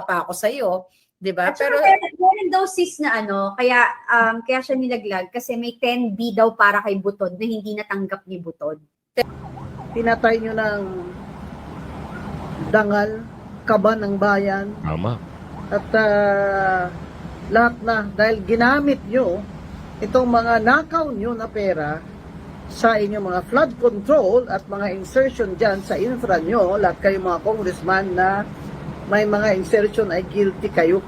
pa ako sa iyo, 'di ba? At pero meron daw sis na kaya siya nilaglag kasi may 10B daw para kay Butod na hindi natanggap ni Butod. Pinatay nyo ng dangal, kaba ng bayan. Tama. At lahat na, dahil ginamit nyo itong mga nakaw nyo na pera sa inyong mga flood control at mga insertion dyan sa infra nyo, lahat kayo mga congressman na may mga insertion ay guilty kayo.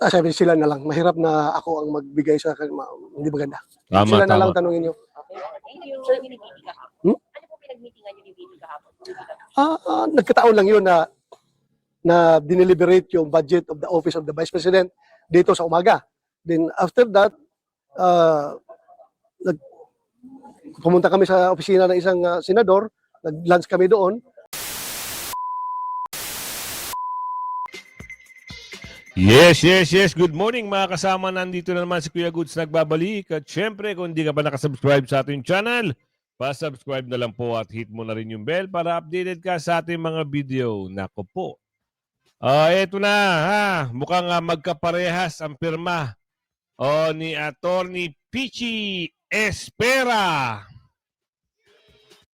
Sabi sila na lang, mahirap na ako ang magbigay sa akin, hindi maganda. Tama, Sila na tama. lang tanungin nyo. Sir, ano po pinag-meetingan nyo ni Bibi kahapon? Nagkataon lang yun na dineliberate yung budget of the Office of the Vice President dito sa umaga. Then after that, pumunta kami sa opisina ng isang senador, nag-lunch kami doon. Yes. Good morning mga kasama. Nandito na naman si Kuya Goods nagbabalik. At syempre, kung hindi ka pa nakasubscribe sa ating channel, pa-subscribe na lang po at hit mo na rin yung bell para updated ka sa ating mga video. Nako po. Eto na ha. Mukhang magkaparehas ang pirma ni Attorney Pichi Espera.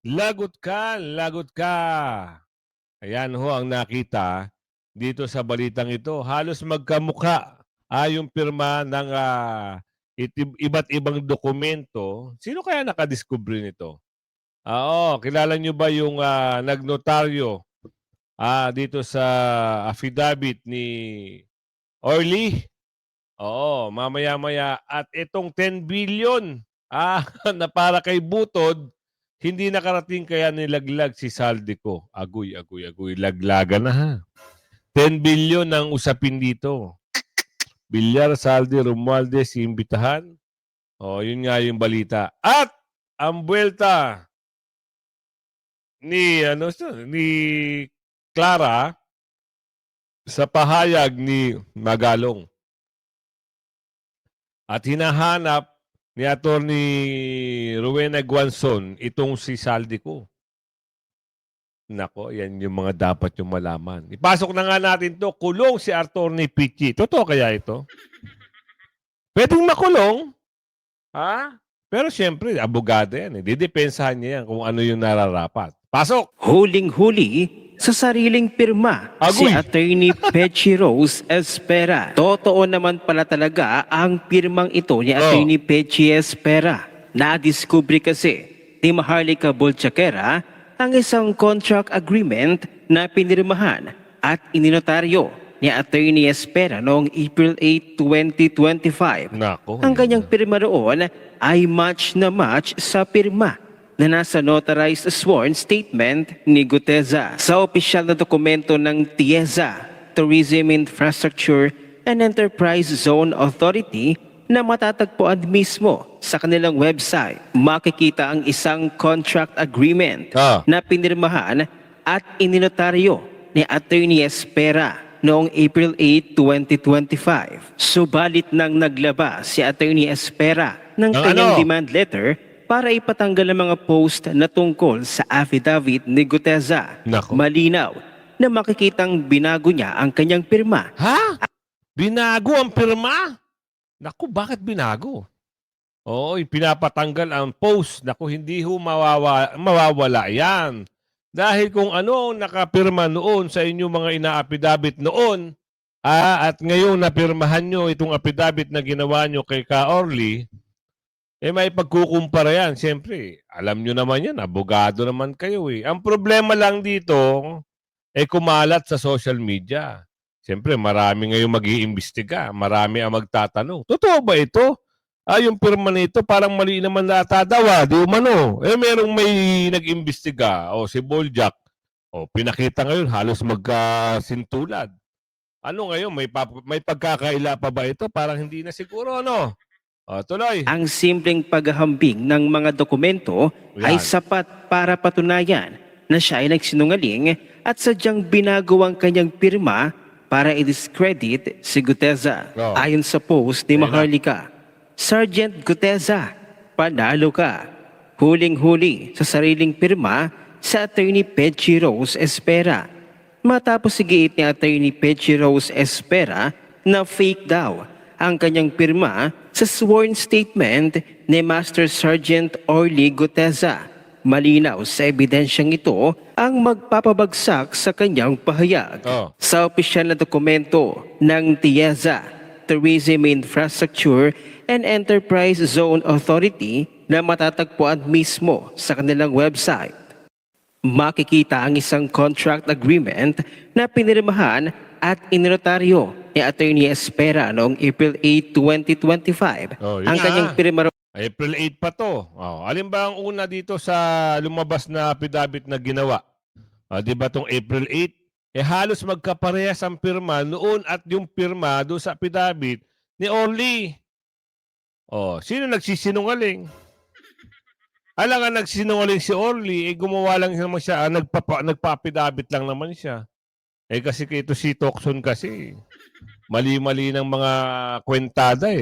Lagot ka. Ayan ho ang nakita dito sa balitang ito. Halos magkamukha yung pirma ng iba't ibang dokumento. Sino kaya nakadiscover nito? Kilala nyo ba yung nagnotaryo dito sa affidavit ni Orly? Oo, mamaya-maya. At itong 10 billion na para kay Butod, hindi nakarating kaya nilaglag si Saldico. Agoy. Laglagan na ha. 10 billion ang usapin dito. Bilyar, Saldi, Romualdez, imbitahan. Yun nga yung balita. At ang buwelta ni Clara sa pahayag ni Magalong. At hinahanap ni Attorney Rowena Guanzon itong si Saldico. Nako, yan yung mga dapat yung malaman. Ipasok na nga natin to, kulong si Attorney Pichi. Totoo kaya ito? Pwedeng makulong. Pero siyempre, abogado yan. Didepensahan niya yan kung ano yung nararapat. Pasok! Huling-huli sa sariling pirma si Attorney Pechi Rose Espera. Totoo naman pala talaga ang pirmang ito ni Attorney Pechi Espera. Na-discover kasi ni Maharlika Bolchaquera ang isang contract agreement na pinirmahan at ininotaryo ni Attorney Espera noong April 8, 2025. Nako. Ang kanyang pirma roon ay match na match sa pirma na nasa notarized sworn statement ni Guteza sa opisyal na dokumento ng TIEZA, Tourism Infrastructure and Enterprise Zone Authority, na matatagpuan mismo sa kanilang website. Makikita ang isang contract agreement na pinirmahan at ininotaryo ni Attorney Espera noong April 8, 2025. Subalit nang naglaba si Attorney Espera ng kanyang demand letter para ipatanggal ang mga post na tungkol sa affidavit ni Guteza. Malinaw na makikitang binago niya ang kanyang pirma. Binago ang pirma? Naku, bakit binago? Pinapatanggal ang post. Naku, hindi ho mawawala yan. Dahil kung ano nakapirma noon sa inyong mga ina-affidavit noon, at ngayon napirmahan nyo itong affidavit na ginawa nyo kay Ka Orly, may pagkukumpara yan. Siyempre, alam nyo naman yan, abogado naman kayo eh. Ang problema lang dito, kumalat sa social media. Siyempre, marami ngayong mag-iimbestiga. Marami ang magtatanong. Totoo ba ito? Yung pirma nito, parang mali naman natadawa. Di umano. Merong may nag-imbestiga. Si Boljak. Pinakita ngayon, halos magkasintulad. Ano ngayon? May pagkakaila pa ba ito? Parang hindi na siguro, no? Tuloy. Ang simpleng paghahambing ng mga dokumento ay sapat para patunayan na siya ay nagsinungaling at sadyang binago ang kanyang pirma para i-discredit si Guteza. Ayon sa post ni Maharlika, Sergeant Guteza, panalo ka. Huling-huli sa sariling pirma sa Attorney Pechi Rose Espera. matapos sigiit ni Attorney Pechi Rose Espera na fake daw ang kanyang pirma sa sworn statement ni Master Sergeant Orly Guteza. Malinaw sa ebidensyang ito ang magpapabagsak sa kanyang pahayag. Oh. Sa opisyal na dokumento ng TIEZA, Tourism Infrastructure and Enterprise Zone Authority na matatagpuan mismo sa kanilang website. Makikita ang isang contract agreement na pinirmahan at inotaryo ni Attorney Espera noong April 8, 2025. Oh, yun Ang na. kanyang pirma April 8 pa to. Oh, alin ba ang una dito sa lumabas na affidavit na ginawa? Di ba tong April 8? Halos magkaparehas ang pirma noon at yung pirma doon sa affidavit ni Orly. Oh, sino nagsisinungaling? Alam nga nagsinungaling si Orly, gumawa lang naman siya, nagpa-affidavit lang naman siya. Kasi ito si Tocson kasi, mali-mali ng mga kwentada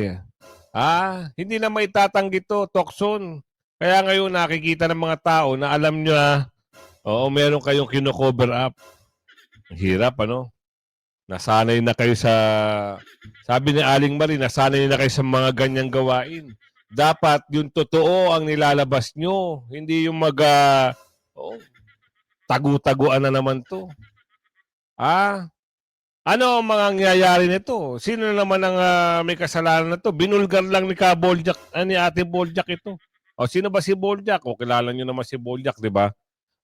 hindi na maitatanggi to, Tocson. Kaya ngayon nakikita ng mga tao na alam nyo meron kayong kino-cover up. Hirap, Nasanay na kayo sa, sabi ni Aling Marie, nasanay na kayo sa mga ganyang gawain. Dapat yung totoo ang nilalabas nyo. Hindi yung tagu-taguan na naman to. Ano ang mga nangyayari nito? Sino naman ang may kasalanan na to? Binulgar lang ni Boljak, ni Ate Boljak ito. Sino ba si Boljak? Kilala nyo naman si Boljak, di ba?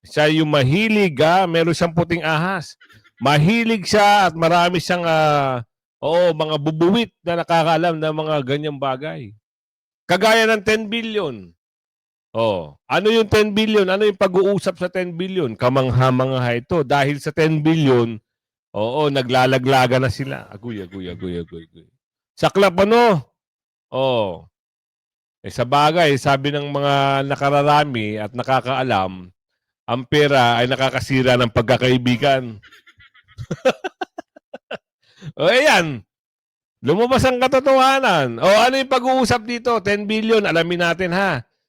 Siya yung mahilig, meron siyang puting ahas. Mahilig siya at marami siyang mga bubuwit na nakakaalam ng mga ganyang bagay. Kagaya ng 10 billion. Ano yung 10 billion? Ano yung pag-uusap sa 10 billion? Kamangha-mangha ito. Dahil sa 10 billion, naglalaglaga na sila. Aguy. Saklap sa bagay, sabi ng mga nakararami at nakakaalam, ang pera ay nakakasira ng pagkakaibigan. Ayan. Lumabas ang katotohanan. Ano yung pag-uusap dito? 10 billion, alamin natin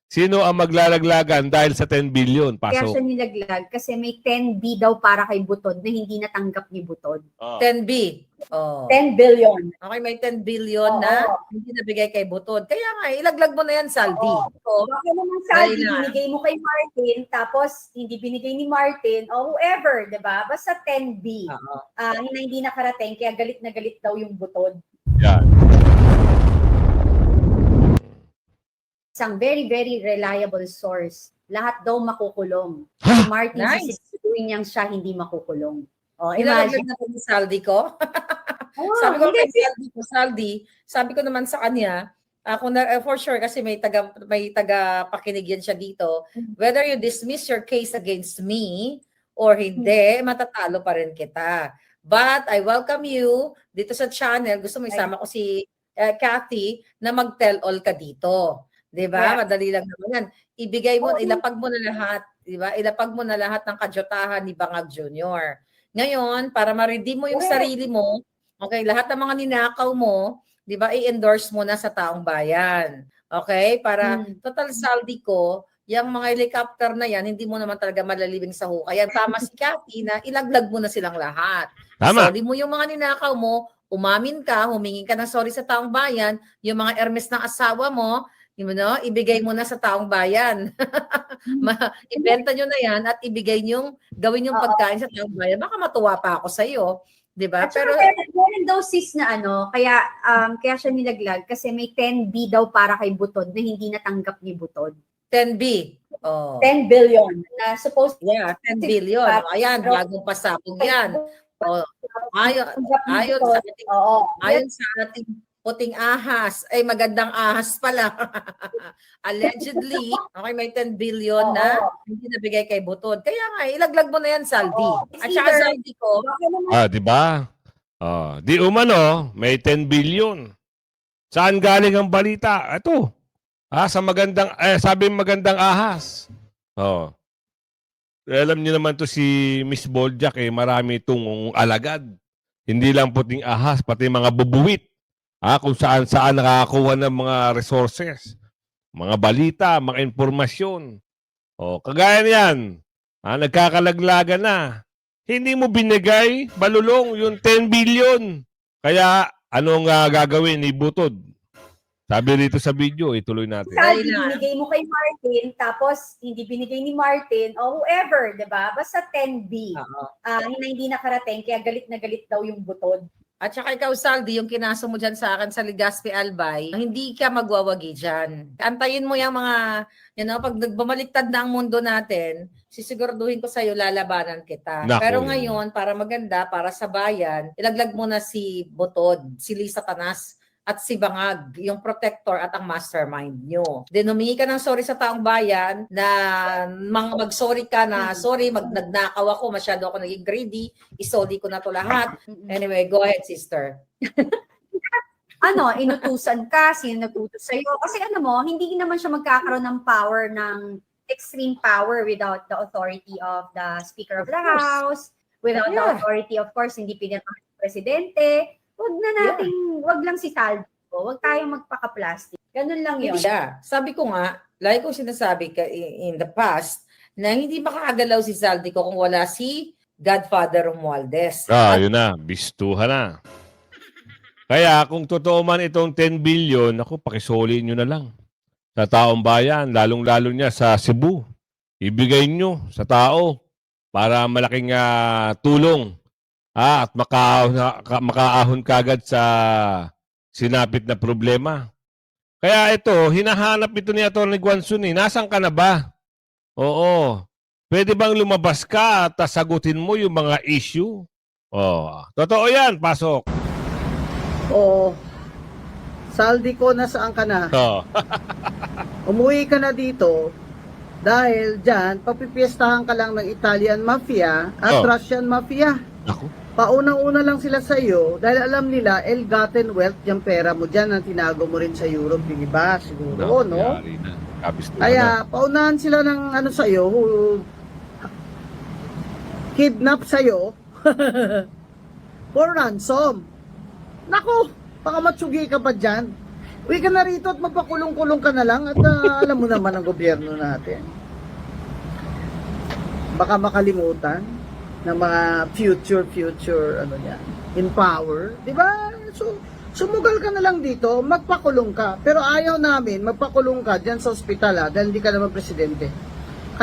Sino ang maglalaglagan dahil sa 10 billion? Kaya Pasok. siya nilaglag kasi may 10B daw para kay Butod na hindi natanggap ni Butod. 10B. Oh. 10 billion. Okay, may 10 billion na hindi nabigay kay Butod. Kaya nga, ilaglag mo na yan, Saldi. Baka naman Saldi, Ay, na. binigay mo kay Martin, tapos hindi binigay ni Martin, o whoever, di ba? Basta 10B. Hindi nakarating, kaya galit na galit daw yung Butod. Yan. Isang very, very reliable source. Lahat daw makukulong. Si Martin, Nice. sisiguin niyang siya hindi makukulong. Ilalaglag Imagine. na po ni Saldi ko. Sabi ko kay Saldi, sabi ko naman sa kanya, for sure kasi may taga pakinig yan siya dito, whether you dismiss your case against me or hindi, matatalo pa rin kita. But I welcome you dito sa channel. Gusto mo isama ko si Kathy na mag-tell all ka dito. 'Di ba? Yeah. Madali lang naman yan. Ibigay mo, ilapag mo na lahat, 'di ba? Ilapag mo na lahat ng kadyotahan ni Bangag Jr. Ngayon, para ma-redeem mo yung sarili mo, okay, lahat ng mga ninakaw mo, 'di ba? I-endorse mo na sa taong bayan. Okay? Para total saldi ko, yung mga helicopter na yan, hindi mo naman talaga malalibing sa hukayan. Tama si Kathy na ilaglag mo na silang lahat. Tama. Sorry mo yung mga ninakaw mo, umamin ka, humingi ka ng sorry sa taong bayan, yung mga Hermes ng asawa mo, ibigay mo na sa taong bayan. Ibenta nyo na yan at ibigay nyo, gawin yung pagkain sa taong bayan. Baka matuwa pa ako sa iyo, 'di ba? Pero meron daw sis na kaya siya nilaglag kasi may 10B daw para kay Butod na hindi natanggap ni Butod. 10B. 10 billion na supposed 10 billion. Ayan, bagong pasapog yan. Ayon sa ating puting ahas, ay magandang ahas pala. Allegedly, okay, may 10 billion na hindi nabigay kay Butod. Kaya nga, ilaglag mo na yan, Saldi. At saka Saldi ko, Di ba? Di umano, may 10 billion. Saan galing ang balita? Ito. Sa magandang, sabi magandang ahas. Alam niyo naman to si Miss Boljak, marami itong alagad. Hindi lang puting ahas, pati mga bubuwit. Kung saan nakakakuha ng mga resources, mga balita, mga informasyon. Kagaya niyan, nagkakalaglagan na. Hindi mo binigay, balulong, yung 10 billion. Kaya, anong gagawin ni Butod? Sabi rito sa video, ituloy natin. Saldi, Dahil na. binigay mo kay Martin, tapos hindi binigay ni Martin, o whoever, di ba? Basta 10B. Oo. Hindi nakarating, kaya galit na galit daw yung butod. At saka ikaw, Saldi, yung kinaso mo dyan sa akin sa Legazpi Albay, hindi ka magwawagi dyan. Antayin mo yung mga, pag bumaliktad na ang mundo natin, sisiguraduhin ko sa'yo, lalabanan kita. Naku, Pero yun. ngayon, para maganda, para sa bayan, ilaglag mo na si Butod, si Lisa Tanas, at si Bangag, yung protector at ang mastermind nyo. Then humingi ka ng sorry sa taong bayan na mag-sorry ka na, sorry, nagnakaw ako, masyado ako naging greedy, isoli ko na to lahat. Anyway, go ahead, sister. Inutusan ka, sino nag-utos sa'yo. Kasi hindi naman siya magkakaroon ng power, ng extreme power without the authority of the Speaker of the House, without the authority, of course, hindi pinatang presidente. Wag lang si Saldi. Wag tayong magpaka-plastic. Ganun lang yun. Yeah. Sabi ko nga, like ko sinasabi in the past, na hindi makakagalaw si Saldi ko kung wala si Godfather Romualdez. Yun na. Bistuhan na. Kaya kung totoo man itong 10 billion, ako, pakisoli nyo na lang sa taong bayan, lalong-lalo niya sa Cebu. Ibigay nyo sa tao para malaking tulong. At makaahon kagad sa sinapit na problema. Kaya ito, hinahanap ito ni Atty. Guanzon. Nasaan ka na ba? Oo. Pwede bang lumabas ka at sagutin mo yung mga issue? Totoo yan, pasok. O, Saldi ko, nasaan ka na? Umuwi ka na dito dahil dyan, papipiestahan ka lang ng Italian Mafia at Russian Mafia. Ako? Paunang-una lang sila sa iyo dahil alam nila, ill-gotten wealth, yung pera mo dyan, ang tinago mo rin sa Europe, yung iba, siguro, no? Kaya, paunahan sila ng sa iyo, kidnap sa iyo, for ransom. Nako, baka matsugi ka pa dyan. Uwi ka na rito at mapakulong-kulong ka na lang at alam mo naman ang gobyerno natin. Baka makalimutan ng mga future in power, di ba? So sumugal ka na lang dito, magpakulong ka. Pero ayaw namin magpakulong ka diyan sa ospital dahil hindi ka naman presidente.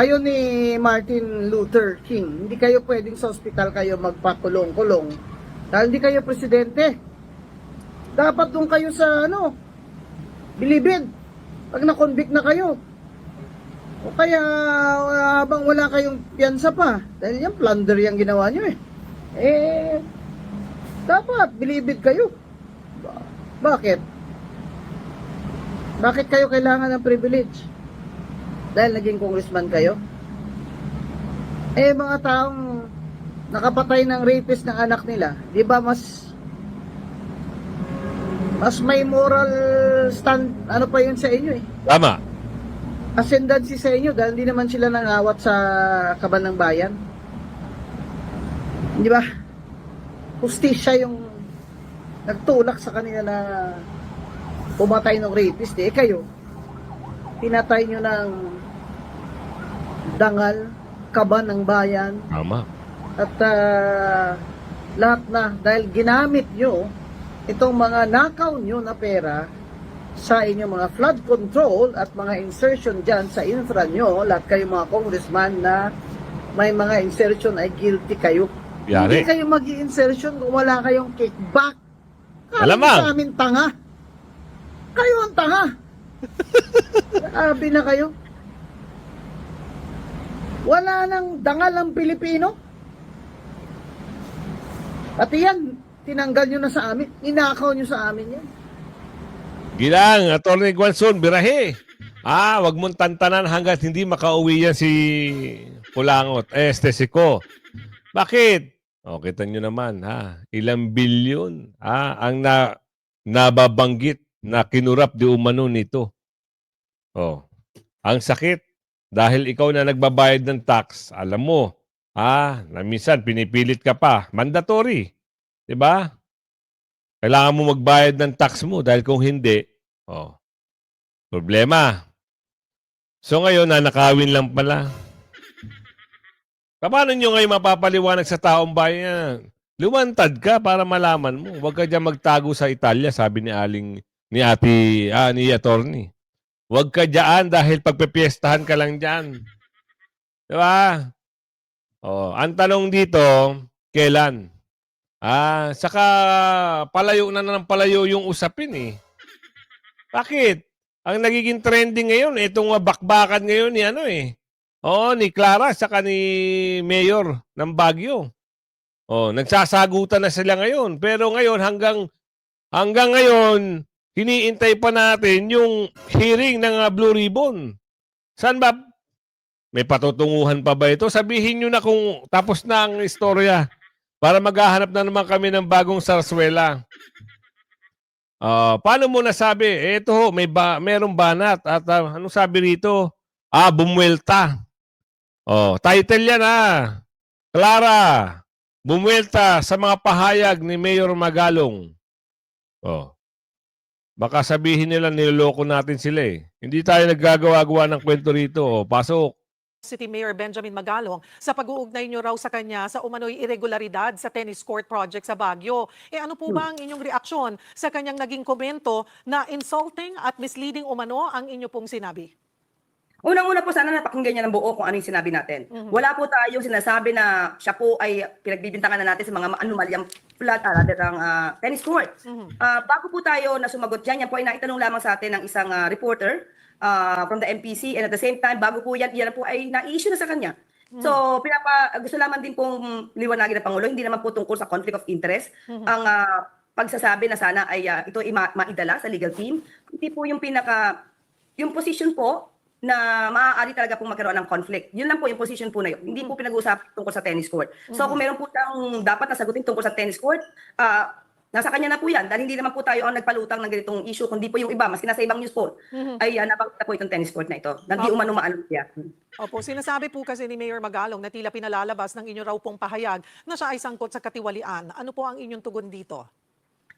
Kayo ni Martin Luther King, hindi kayo pwedeng sa ospital kayo magpakulong-kulong dahil hindi kayo presidente. Dapat doon kayo sa bilibid pag na-convict na kayo. O kaya habang wala kayong piyansa pa, dahil yan plunder yung ginawa nyo dapat bilibid kayo. Bakit? Bakit kayo kailangan ng privilege? Dahil naging congressman kayo? Mga taong nakapatay ng rapist ng anak nila, di ba mas may moral stand, pa yun sa inyo Tama. Ascendancy sa inyo dahil hindi naman sila nangawat sa kaban ng bayan. Di ba? Hustisya yung nagtulak sa kanila na pumatay ng rapist. Kayo, pinatay nyo ng dangal, kaban ng bayan. Tama. At lahat na dahil ginamit nyo itong mga nakaw nyo na pera sa inyong mga flood control at mga insertion dyan sa infra nyo, lahat kayo mga congressman na may mga insertion ay guilty kayo. Yari. Hindi kayo mag-i-insertion kung wala kayong kickback. Alamang. Sa amin tanga. Kayo ang tanga. Sabi na kayo. Wala nang dangal ang Pilipino. Pati yan, tinanggal nyo na sa amin. Inakaw nyo sa amin yan. Gilang, Atty. Guanzon, birahe. Wag mong tantanan hanggat hindi makauwi yan si Pulangot. Estesico. Bakit? Kita nyo naman, ilang bilyon ang nababanggit na kinurap di umano nito. Ang sakit. Dahil ikaw na nagbabayad ng tax, alam mo, na minsan pinipilit ka pa. Mandatory. Diba? Kailangan mo magbayad ng tax mo dahil kung hindi, problema. So ngayon, nanakawin lang pala. Paano nyo ngayon mapapaliwanag sa taong bayan? Lumantad ka para malaman mo. Huwag ka dyan magtago sa Italia, sabi ni attorney. Huwag ka dyan dahil pagpepiestahan ka lang dyan. Di ba? Oh, ang tanong dito, kailan? Saka palayo na ng palayo yung usapin eh. Bakit? Ang nagiging trending ngayon, itong bakbakan ngayon ni ni Clara saka ni Mayor ng Baguio. Nagsasagutan na sila ngayon. Pero ngayon, hanggang ngayon, hiniintay pa natin yung hearing ng Blue Ribbon. Saan ba? May patutunguhan pa ba ito? Sabihin nyo na kung tapos na ang istorya para maghahanap na naman kami ng bagong sarswela. Paano mo nasabi? Ito, merong banat. At anong sabi rito? Bumuelta. Title yan Clara, bumuelta sa mga pahayag ni Mayor Magalong. Baka sabihin nila niloloko natin sila eh. Hindi tayo naggagawa-gawa ng kwento rito. Pasok. City Mayor Benjamin Magalong sa pag-uugnay nyo raw sa kanya sa umano'y irregularidad sa tennis court project sa Baguio. Ano po ba ang inyong reaksyon sa kanyang naging komento na insulting at misleading umano ang inyo pong sinabi? Unang-una po, sana napakinggan niya ng buo kung ano yung sinabi natin. Wala po tayong sinasabi na siya po ay pinagbibintangan na natin sa mga anomalyang tennis court. Bago po tayo na sumagot dyan, yan po ay naitanong lamang sa atin ng isang reporter from the MPC, and at the same time, bago po yan po ay na-issue na sa kanya. So, gusto lamang din pong liwanagin ng Pangulo, hindi naman po tungkol sa conflict of interest. Ang pagsasabi na sana ay ito ay maidala sa legal team. Hindi po yung position po na maaari talaga pong magkaroon ng conflict. Yun lang po yung position po na yun. Hindi po pinag-uusapan tungkol sa tennis court. So kung meron po tayong dapat nasagutin tungkol sa tennis court, nasa kanya na po yan. Dahil hindi naman po tayo ang nagpalutang ng ganitong issue, kundi po yung iba, maski nasa ibang news po, ay napakita po itong tennis court na ito. Hindi umano maalok yan. Opo, sinasabi po kasi ni Mayor Magalong na tila pinalalabas ng inyo raw pong pahayag na siya ay sangkot sa katiwalian. Ano po ang inyong tugon dito?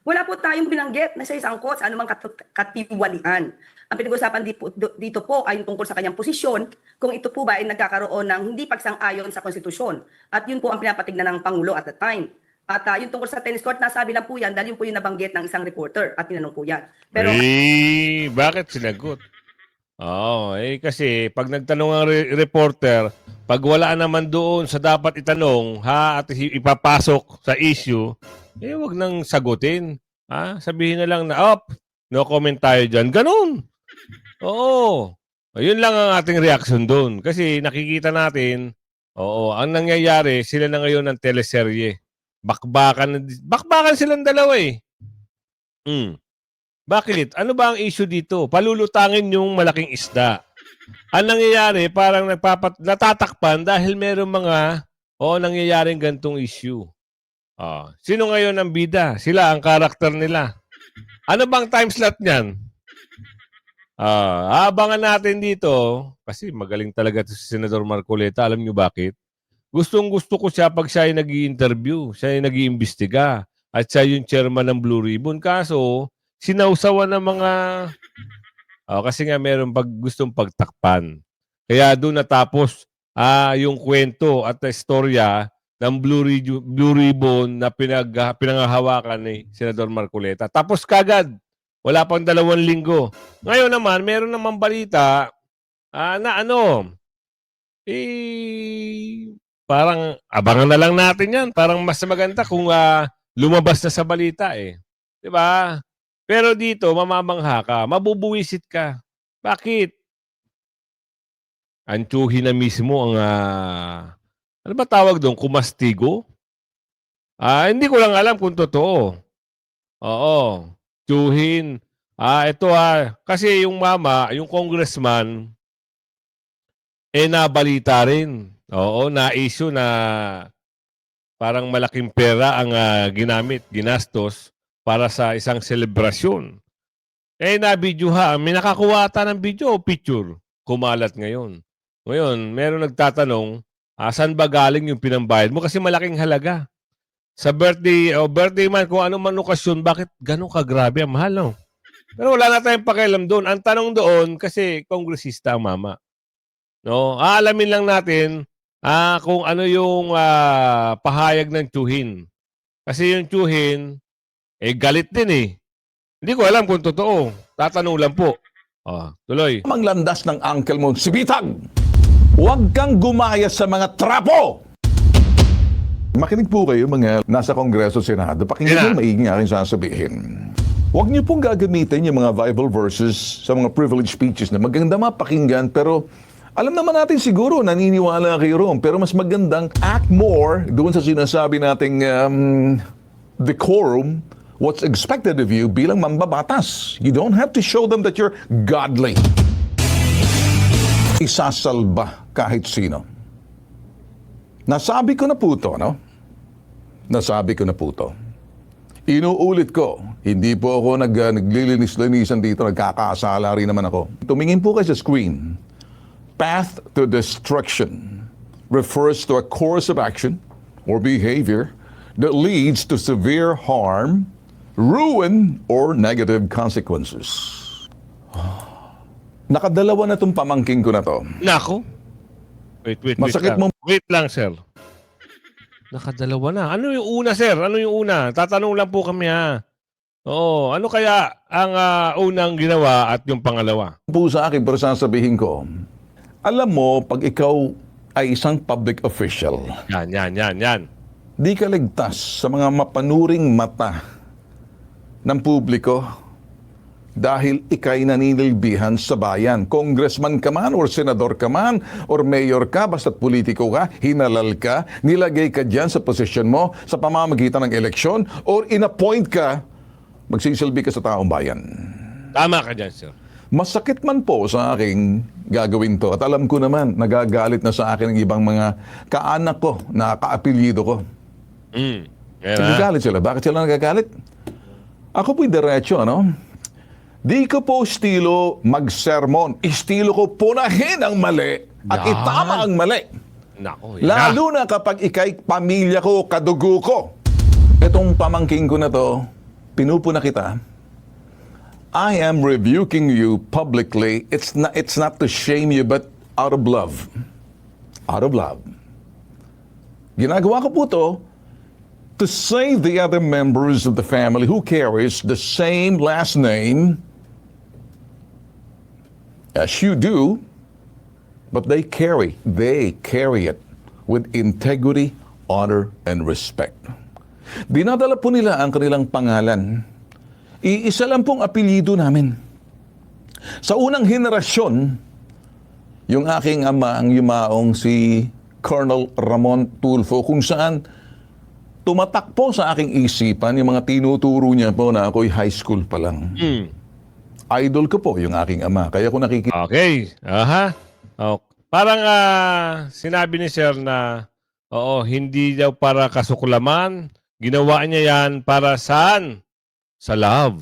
Wala po tayong binanggit na siya isang coach, anumang katiwalian. Ang pinag-usapan dito po ay tungkol sa kanyang posisyon, kung ito po ba ay nagkakaroon ng hindi pagsang-ayon sa konstitusyon. At yun po ang pinapatignan ng Pangulo at the time. At yung tungkol sa tennis court, nasabi lang po yan dahil yun po yung nabanggit ng isang reporter at tinanong po yan. Pero, bakit sinagot? Kasi pag nagtanong ang reporter, pag wala naman doon sa dapat itanong, at ipapasok sa issue, wag nang sagutin. Sabihin na lang na, no comment tayo dyan. Ganun. Oo. Yun lang ang ating reaction doon. Kasi nakikita natin, ang nangyayari, sila na ngayon ng teleserye. Bakbakan silang dalawa eh. Bakit? Ano ba ang issue dito? Palulutangin yung malaking isda. Ang nangyayari, parang natatakpan dahil merong mga nangyayaring gantong issue. Sino ngayon ang bida? Sila, ang karakter nila. Ano bang time slot niyan? Abangan natin dito, kasi magaling talaga si Senador Marcoleta. Alam niyo bakit? Gustong-gusto ko siya pag siya ay nag-i-interview, siya ay nag-iimbestiga, at siya yung chairman ng Blue Ribbon. Kaso, sinausawan ng mga... kasi nga meron gustong pagtakpan. Kaya doon natapos yung kwento at istorya ng Blue Ribbon na pinangahawakan ni Senador Marcoleta. Tapos kagad, wala pang 2 linggo. Ngayon naman, meron naman balita na parang abangan na lang natin yan. Parang mas maganda kung lumabas na sa balita eh. Diba? Pero dito, mamamangha ka, mabubuwisit ka. Bakit? Antuhin na mismo ang ano ba tawag doon? Kumastigo? Hindi ko lang alam kung totoo. Oo. Tsuhin. Ito kasi yung mama, yung congressman, nabalita rin. Oo, na-issue na parang malaking pera ang ginastos para sa isang selebrasyon. Na-videohan. May nakakuha ata ng video o picture. Kumalat ngayon. Ngayon, meron nagtatanong, saan ba galing yung pinambayad mo? Kasi malaking halaga. Sa birthday man, kung ano man okasyon, bakit ganun kagrabe? Ang mahal, no? Pero wala na tayong pakialam doon. Ang tanong doon, kasi kongresista ang mama. No? Aalamin lang natin kung ano yung pahayag ng tiyuhin. Kasi yung tiyuhin, galit din eh. Hindi ko alam kung totoo. Tatanong lang po. Tuloy. Ang landas ng uncle mo, si Bitag. Huwag kang gumaya sa mga trapo! Makinig po kayo mga nasa Kongreso, Senado. Pakinggan mo maigi aking sasabihin. Huwag niyo pong gagamitin yung mga Bible verses sa mga privileged speeches na maganda mapakinggan, pero alam naman natin siguro, naniniwala kayo roon. Pero mas magandang act more doon sa sinasabi nating decorum, what's expected of you bilang mambabatas. You don't have to show them that you're godly. Isasalba kahit sino. Nasabi ko na po to, no? Nasabi ko na po to. Inuulit ko, hindi po ako naglilinis-linisan dito, nagkakasala rin naman ako. Tumingin po kayo sa screen. Path to destruction refers to a course of action or behavior that leads to severe harm, ruin, or negative consequences. Nakadalawa na itong pamangking ko na to. Nako. Wait Masakit lang. mo- Wait lang, sir. Nakadalawa na. Ano yung una, sir? Ano yung una? Tatanong lang po kami, ha? Oo. Ano kaya ang unang ginawa at yung pangalawa? Po sa akin, pero sasabihin ko, alam mo, pag ikaw ay isang public official, Yan. di ka ligtas sa mga mapanuring mata ng publiko dahil ikay naninilbihan sa bayan. Congressman ka man, or senador ka man, or mayor ka, basta't politiko ka, hinalal ka, nilagay ka dyan sa posisyon mo sa pamamagitan ng eleksyon, or inappoint ka, magsisilbi ka sa taong bayan. Tama ka dyan, sir. Masakit man po sa aking gagawin to. At alam ko naman, nagagalit na sa akin ng ibang mga kaanak ko na kaapelyido ko. Yan, Nagagalit sila. Bakit sila nagagalit? Ako po'y diretso, ano? Di ko po estilo mag-sermon. Estilo ko punahin ang mali at Yan. itama ang mali. Nako. Lalo na kapag ikay pamilya ko, kadugo ko. Itong pamangking ko na to, pinupuna kita. I am rebuking you publicly. It's not to shame you, but out of love. Out of love. Ginagawa ko po to to save the other members of the family who carries the same last name as you do, but they carry it with integrity, honor, and respect. Dinadala po nila ang kanilang pangalan. Iisa lang pong apelyido namin. Sa unang henerasyon, yung aking ama, ang yumaong si Colonel Ramon Tulfo, kung saan tumatak po sa aking isipan yung mga tinuturo niya po na ako'y high school pa lang. Idol ko po yung aking ama. Kaya kung nakikita Okay. Aha. Parang sinabi ni sir na hindi daw para kasuklaman. Ginawa niya yan para saan? Sa love.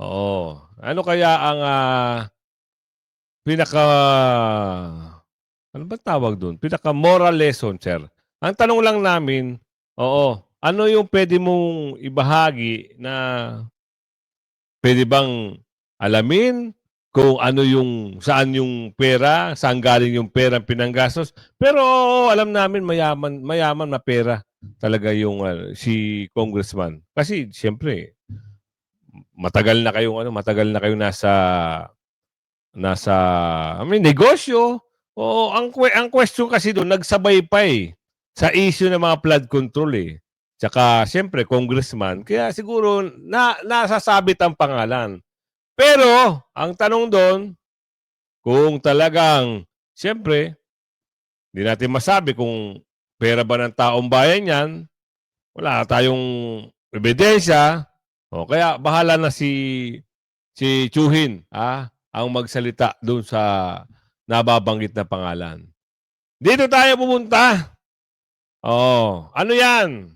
Oo. Ano kaya ang ano ba tawag doon? Pinaka moral lesson, sir. Ang tanong lang namin, ano yung pwede mong ibahagi na pwede bang alamin kung ano yung, saan yung pera, saan galing yung pera pinanggastos. Pero alam namin mayaman na pera talaga yung si congressman. Kasi siyempre, matagal na kayong nasa negosyo. O ang question kasi doon nagsabay pa sa issue ng mga flood control Tsaka siyempre congressman, kaya siguro nasasabit ang pangalan. Pero ang tanong doon, kung talagang siyempre hindi natin masabi kung pera ba ng taong bayan yan, wala tayong ebidensya. Kaya bahala na si Chuhin ang magsalita doon sa nababanggit na pangalan. Dito tayo pumunta. Ano yan?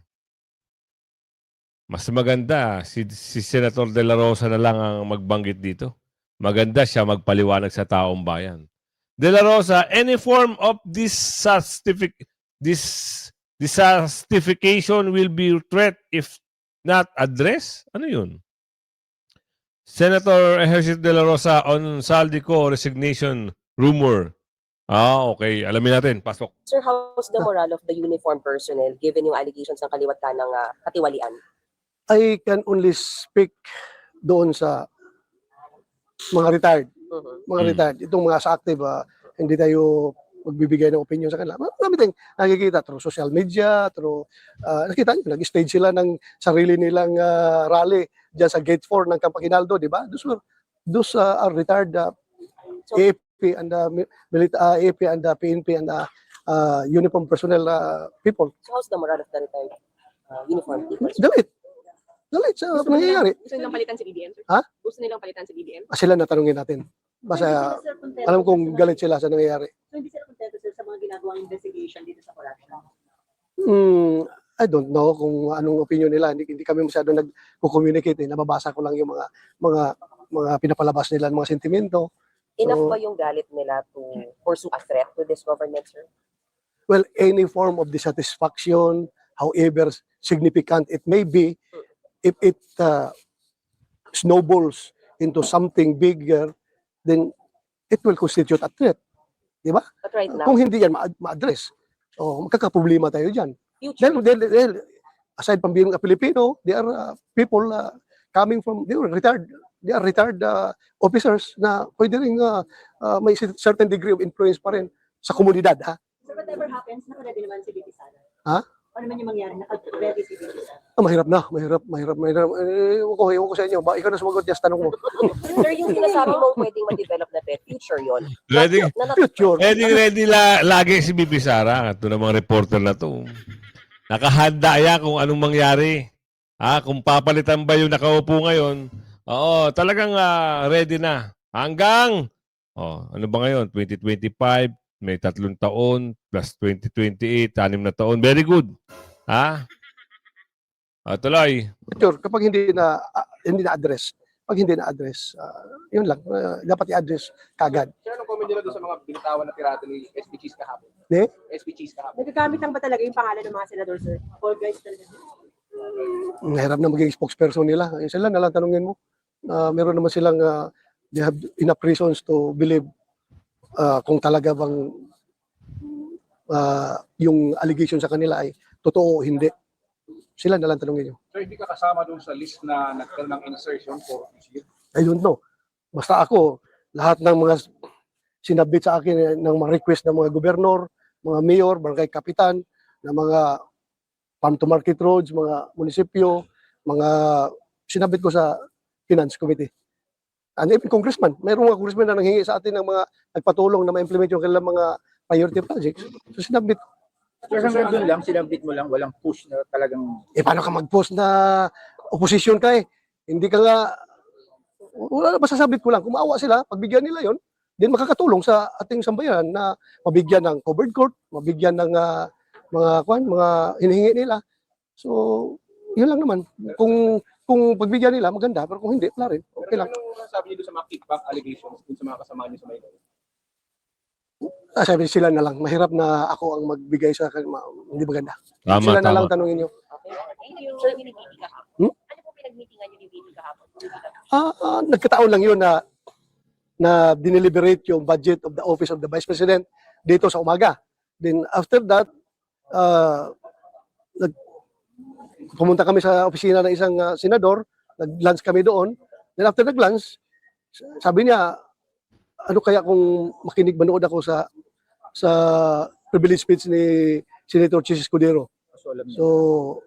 Mas maganda, si Senator De La Rosa na lang ang magbanggit dito. Maganda siya magpaliwanag sa taong bayan. De La Rosa, any form of dissatisfaction will be threat if not addressed? Ano yun? Senator Ejercito De La Rosa on Saldico resignation rumor. Okay. Alamin natin. Pasok. Sir, how's the morale of the uniformed personnel given yung allegations ng kaliwat ka ng katiwalian? I can only speak doon sa mga retired. Mga retired. Itong mga sa active, hindi tayo magbibigay ng opinion sa kanila. Marami tayong nakikita through social media, through, nakita nyo, nag-stage sila ng sarili nilang rally dyan sa Gate 4 ng Camp Aguinaldo, di ba? Those are retired AFP and AFP and PNP and uniform personnel people. So how's the morale of the retired uniformed people? Galit. Galit sa nangyayari. Gusto nilang palitan si BBM? Sir? Ha? Gusto nilang palitan si BBM? Sila natanungin natin. Basta alam kong galit sila sa nangyayari. So hindi sila kontento sir sa mga ginagawang investigation dito sa corruption? I don't know kung anong opinion nila. Hindi kami masyado nag-communicate. Nababasa ko lang yung mga pinapalabas nila, mga sentimento. Enough ba yung galit nila to pursue a threat to this government, sir? Well, any form of dissatisfaction, however significant it may be, if it snowballs into something bigger, then it will constitute a threat. Di ba? But right now, Kung hindi yan ma-address, magkakaproblema tayo dyan. future, Dahil aside from being a Filipino, they are people coming from, they are retired officers na pwede rin may certain degree of influence pa rin sa komunidad. Ha? so whatever happens, nakalagay naman si BP Sara. Ha? Ano man yung mangyari, naka-ready si BP Sara. Mahirap na, mahirap. Ewan ko sa inyo. Ikaw na sumagot yung tanong mo. Sir, yung sinasabi mo pwedeng ma-develop na threat, future yun. Future. Ready lagi si Bibi Sara. Ito namang reporter na to. Nakahanda yan kung anong mangyari. Kung papalitan ba yung nakaupo ngayon. Oo, talagang ready na. Hanggang, ano ba ngayon? 2025, may 3 taon, plus 2028, 6 na taon. Very good. Tuloy. Future, kapag hindi na-address, yun lang, dapat i-address kagad. Sir, anong comment nila doon sa mga binitawan na tirado ni SP Cheese kahapon? Ne? SP Cheese kahapon. Nagagamit lang ba talaga yung pangalan ng mga senador, sir? All guys talaga. Mahirap na maging spokesperson nila. Sila na lang tanungin mo. Meron naman silang, they have enough reasons to believe kung talaga bang yung allegation sa kanila ay totoo o hindi. Sila na lang tanungin nyo. So, hindi ka kasama doon sa list na nagkaroon ng insertion for this year? I don't know. Basta ako, lahat ng mga sinabit sa akin ng mga request ng mga gobernador, mga mayor, barangay kapitan, ng mga farm to market roads, mga munisipyo, mga sinabit ko sa Finance Committee. And even congressman, mayroong mga congressman na nanghingi sa atin ng mga nagpatulong na ma-implement yung kanilang mga priority projects. So sinabit. Sir, hanggang doon lang, sinabit mo lang, walang push na talagang... Paano ka mag-post na opposition ka eh? Hindi ka nga, wala, masasabit ko lang, kung maawa sila, pagbigyan nila yon, then makakatulong sa ating sambayan na mabigyan ng covered court, mabigyan ng mga hinihingi nila. So, yun lang naman. Kung pagbigyan nila, maganda, pero kung hindi, wala rin. Okay lang. Anong sabi niyo doon sa mga kickback allegations dun sa mga kasama niyo sa Maynila? Sabi sila na lang, mahirap na ako ang magbigay sa akin, hindi maganda. Tama, Sila na lang tama. tanungin nyo. Okay. Sir, pinag-meeting kahapon. Ano po pinag-meetingan niyo ni BP kahapon? Nagkataon lang yun na dineliberate yung budget of the Office of the Vice President dito sa umaga. Then after that, pumunta kami sa opisina ng isang senador, nag-lunch kami doon. Then after nag-lunch, sabi niya, ano kaya kung manood ako sa privilege speech ni Senator Chis Escudero. So,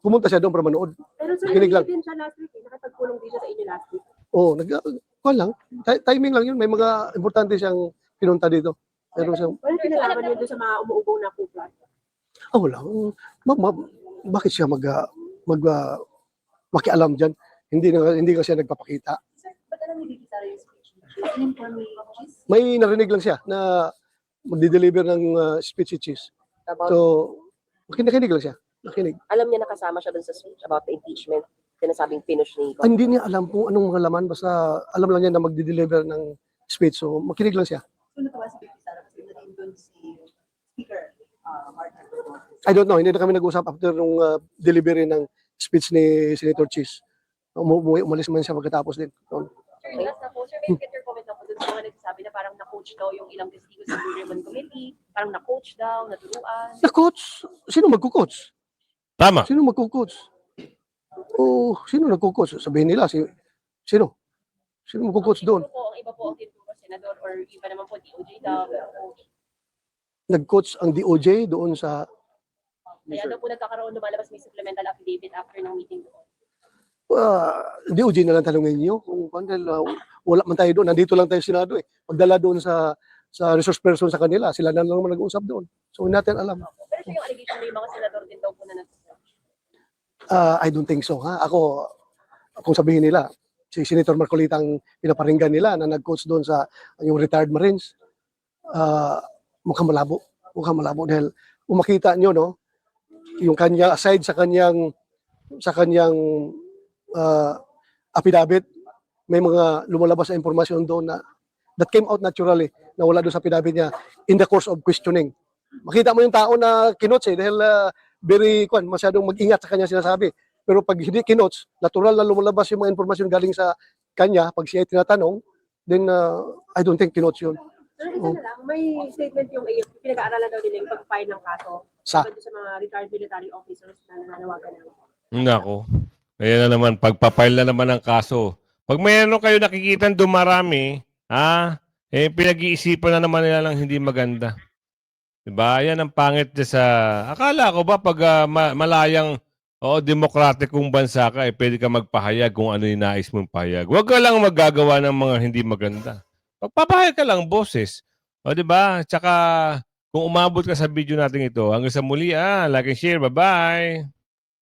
pumunta siya doon para manood. Pero sir, Nakinig lang. din siya last week. Nakapagpulong din siya sa inyo last week. Kuwan lang. Timing lang yun. May mga importante siyang pinunta dito. Pero siyang, Ano pinalaban niyo doon sa mga umuubong na kuplat? wala. Bakit siya makialam dyan? Hindi ka siya nagpapakita. Sir, ba't alam ni BP Sara yung speech? May narinig lang siya na magdi-deliver ng speech si Cheese. So, nakinig lang siya. Nakinig. Alam niya nakasama siya doon sa speech about the impeachment. Sinasabing finish ni Hindi niya alam kung anong mga laman. Basta alam lang niya na magdi-deliver ng speech. So, makinig lang siya. So, natawa si BP Sara kasi naging doon si Speaker Martin. I don't know. Hindi na kami nag-usap after nung delivery ng speech ni Senator Cheese. Umalis man siya pagkatapos din. Okay, last na po. Sir, may get your comment na po doon may mga nagsasabi na parang na-coach daw yung ilang testigo sa Blue Ribbon Committee, parang na-coach daw, naturuan. Na coach? Sino magko-coach? Tama. Sino magko-coach? O sino nagko-coach? Sabihin nila sino? Sino magko-coach doon? Ang iba po ang tinuturo, senador, or iba naman po DOJ daw, pero coach. Nag-coach ang DOJ doon sa Kaya daw po nagkakaroon, lumalabas may supplemental affidavit after ng meeting doon. DOJ na lang tanongin niyo kung wala man tayo doon. Nandito lang tayo sa Senado eh. Pagdala doon sa resource person sa kanila, sila na lang naman nag-uusap doon. So hindi natin alam. Pero siya yung allegation may mga senador din daw po na nag-coach. I don't think so. Ha? Ako, kung sabihin nila, si Senator Marcolita ang pinaparinggan nila na nag-coach doon sa yung retired Marines, mukhang malabo. Mukhang malabo dahil kung makita nyo, no, yung kanya, aside sa kanyang affidavit, may mga lumalabas na impormasyon doon na that came out naturally na wala doon sa affidavit niya in the course of questioning. Makita mo yung tao na kinots dahil masyadong mag-ingat sa kanya sinasabi. Pero pag hindi kinots, natural na lumalabas yung mga impormasyon galing sa kanya pag siya ay tinatanong, then I don't think kinots yun. Pero isa na lang, may statement yung AFP, pinag-aaralan daw nila yung pag-file ng kaso sa mga retired military officers na nananawagan ng Nako. Ayan na naman, pagpapail na naman ng kaso. Pag mayroon kayo nakikita dumarami, pinag-iisipan na naman nila lang hindi maganda. Diba? Yan ang pangit sa... Akala ko ba pag malayang demokratikong bansa ka, pwede ka magpahayag kung ano yung nais mong pahayag. Huwag ka lang magagawa ng mga hindi maganda. Pagpapahayag ka lang, boses. O, diba? Tsaka, kung umabot ka sa video natin ito, hanggang sa muli, like and share. Bye-bye!